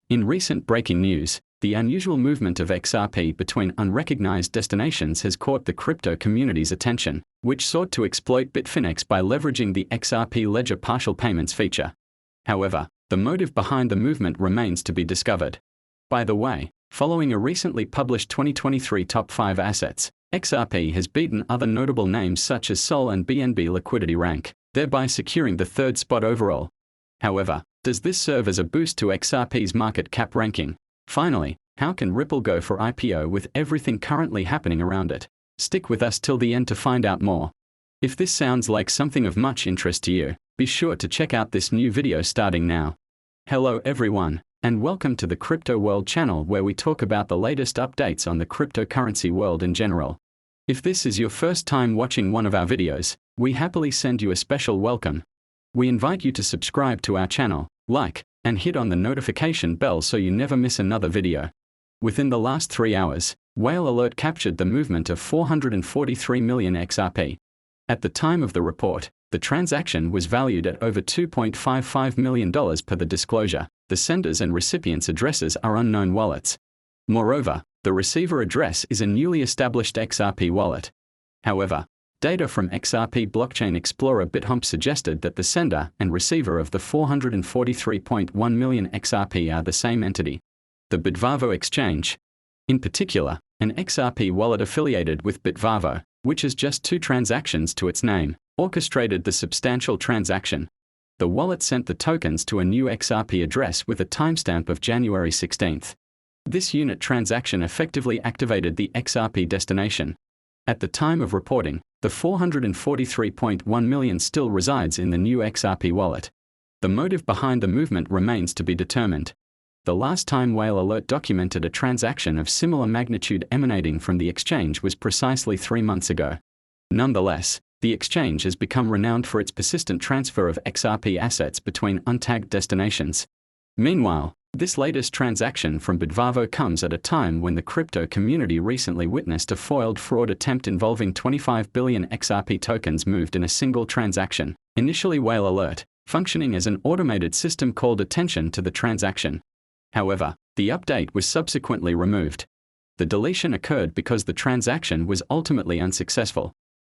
In recent breaking news, the unusual movement of XRP between unrecognized destinations has caught the crypto community's attention, which sought to exploit Bitfinex by leveraging the XRP Ledger partial payments feature. However, the motive behind the movement remains to be discovered. By the way, following a recently published 2023 top 5 assets, XRP has beaten other notable names such as Sol and BNB liquidity rank, thereby securing the third spot overall. However, does this serve as a boost to XRP's market cap ranking? Finally, how can Ripple go for IPO with everything currently happening around it? Stick with us till the end to find out more. If this sounds like something of much interest to you, be sure to check out this new video starting now. Hello everyone, and welcome to the Crypto World channel where we talk about the latest updates on the cryptocurrency world in general. If this is your first time watching one of our videos, we happily send you a special welcome. We invite you to subscribe to our channel, like, and hit on the notification bell so you never miss another video. Within the last 3 hours, Whale Alert captured the movement of 443 million XRP. At the time of the report, the transaction was valued at over $2.55 million per the disclosure. The senders and recipients' addresses are unknown wallets. Moreover, the receiver address is a newly established XRP wallet. However, data from XRP Blockchain Explorer BitHump suggested that the sender and receiver of the 443.1 million XRP are the same entity, the Bitvavo exchange. In particular, an XRP wallet affiliated with Bitvavo, which has just 2 transactions to its name, orchestrated the substantial transaction. The wallet sent the tokens to a new XRP address with a timestamp of January 16. This unit transaction effectively activated the XRP destination. At the time of reporting, the 443.1 million still resides in the new XRP wallet. The motive behind the movement remains to be determined. The last time Whale Alert documented a transaction of similar magnitude emanating from the exchange was precisely 3 months ago. Nonetheless, the exchange has become renowned for its persistent transfer of XRP assets between untagged destinations. Meanwhile, this latest transaction from Bitvavo comes at a time when the crypto community recently witnessed a foiled fraud attempt involving 25 billion XRP tokens moved in a single transaction. Initially Whale Alert, functioning as an automated system, called attention to the transaction. However, the update was subsequently removed. The deletion occurred because the transaction was ultimately unsuccessful.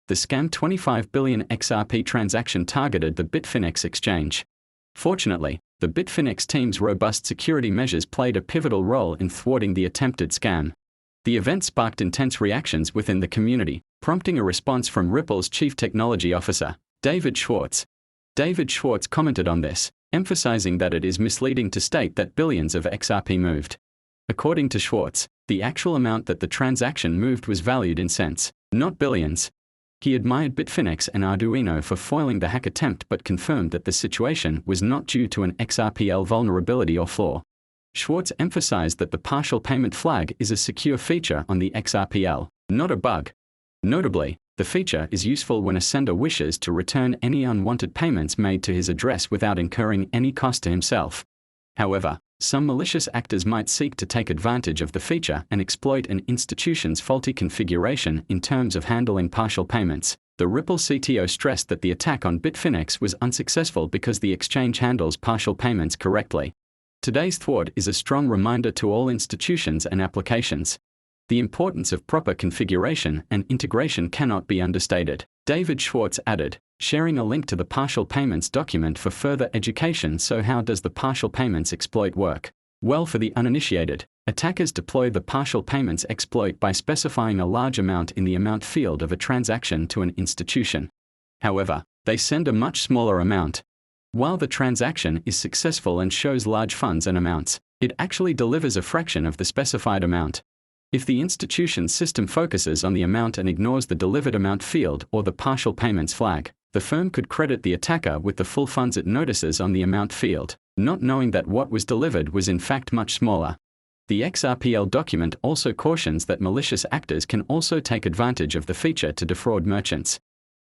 The scam 25 billion XRP transaction targeted the Bitfinex exchange. Fortunately, the Bitfinex team's robust security measures played a pivotal role in thwarting the attempted scam. The event sparked intense reactions within the community, prompting a response from Ripple's Chief Technology Officer, David Schwartz. David Schwartz commented on this, emphasizing that it is misleading to state that billions of XRP moved. According to Schwartz, the actual amount that the transaction moved was valued in cents, not billions. He admired Bitfinex and Arduino for foiling the hack attempt but confirmed that the situation was not due to an XRPL vulnerability or flaw. Schwartz emphasized that the partial payment flag is a secure feature on the XRPL, not a bug. Notably, the feature is useful when a sender wishes to return any unwanted payments made to his address without incurring any cost to himself. However, some malicious actors might seek to take advantage of the feature and exploit an institution's faulty configuration in terms of handling partial payments. The Ripple CTO stressed that the attack on Bitfinex was unsuccessful because the exchange handles partial payments correctly. Today's thwart is a strong reminder to all institutions and applications. The importance of proper configuration and integration cannot be understated. David Schwartz added, sharing a link to the partial payments document for further education. So how does the partial payments exploit work? Well, for the uninitiated, attackers deploy the partial payments exploit by specifying a large amount in the amount field of a transaction to an institution. However, they send a much smaller amount. While the transaction is successful and shows large funds and amounts, it actually delivers a fraction of the specified amount. If the institution's system focuses on the amount and ignores the delivered amount field or the partial payments flag, the firm could credit the attacker with the full funds it notices on the amount field, not knowing that what was delivered was in fact much smaller. The XRPL document also cautions that malicious actors can also take advantage of the feature to defraud merchants.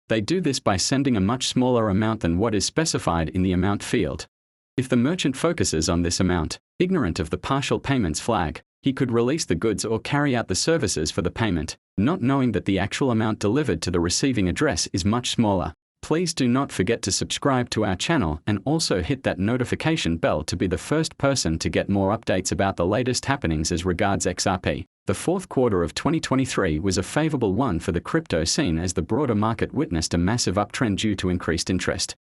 They do this by sending a much smaller amount than what is specified in the amount field. If the merchant focuses on this amount, ignorant of the partial payments flag, he could release the goods or carry out the services for the payment, not knowing that the actual amount delivered to the receiving address is much smaller. Please do not forget to subscribe to our channel and also hit that notification bell to be the first person to get more updates about the latest happenings as regards XRP. The fourth quarter of 2023 was a favorable one for the crypto scene as the broader market witnessed a massive uptrend due to increased interest.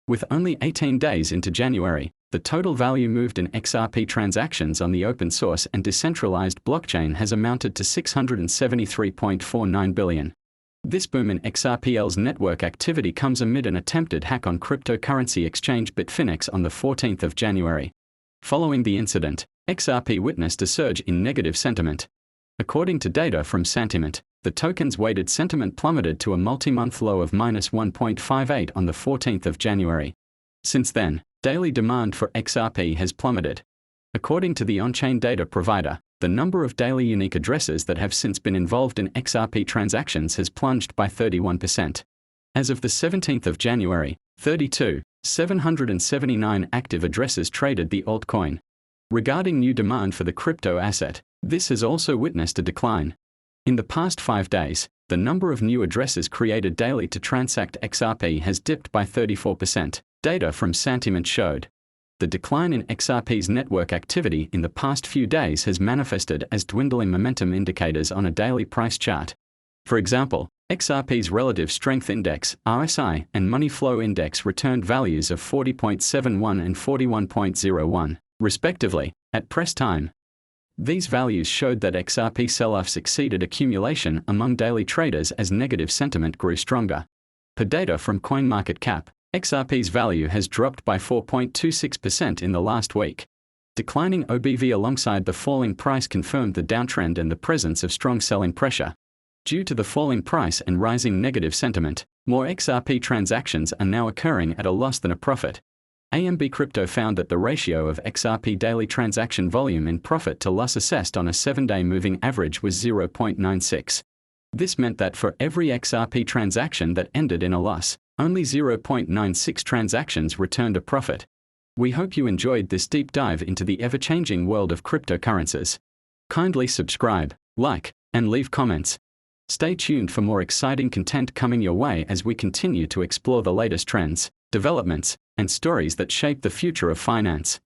With only 18 days into January, the total value moved in XRP transactions on the open source and decentralized blockchain has amounted to $673.49 billion. This boom in XRPL's network activity comes amid an attempted hack on cryptocurrency exchange Bitfinex on the 14th of January. Following the incident, XRP witnessed a surge in negative sentiment. According to data from Sentiment, the token's weighted sentiment plummeted to a multi-month low of -1.58 on the 14th of January. Since then, daily demand for XRP has plummeted. According to the on-chain data provider, the number of daily unique addresses that have since been involved in XRP transactions has plunged by 31%. As of the 17th of January, 779 active addresses traded the altcoin. Regarding new demand for the crypto asset, this has also witnessed a decline. In the past 5 days, the number of new addresses created daily to transact XRP has dipped by 34%, data from Sentiment showed. The decline in XRP's network activity in the past few days has manifested as dwindling momentum indicators on a daily price chart. For example, XRP's Relative Strength Index (RSI) and Money Flow Index returned values of 40.71 and 41.01, respectively, at press time. These values showed that XRP sell-offs exceeded accumulation among daily traders as negative sentiment grew stronger. Per data from CoinMarketCap, XRP's value has dropped by 4.26% in the last week. Declining OBV alongside the falling price confirmed the downtrend and the presence of strong selling pressure. Due to the falling price and rising negative sentiment, more XRP transactions are now occurring at a loss than a profit. AMB Crypto found that the ratio of XRP daily transaction volume in profit to loss assessed on a 7-day moving average was 0.96. This meant that for every XRP transaction that ended in a loss, only 0.96 transactions returned a profit. We hope you enjoyed this deep dive into the ever-changing world of cryptocurrencies. Kindly subscribe, like, and leave comments. Stay tuned for more exciting content coming your way as we continue to explore the latest trends, developments, and stories that shape the future of finance.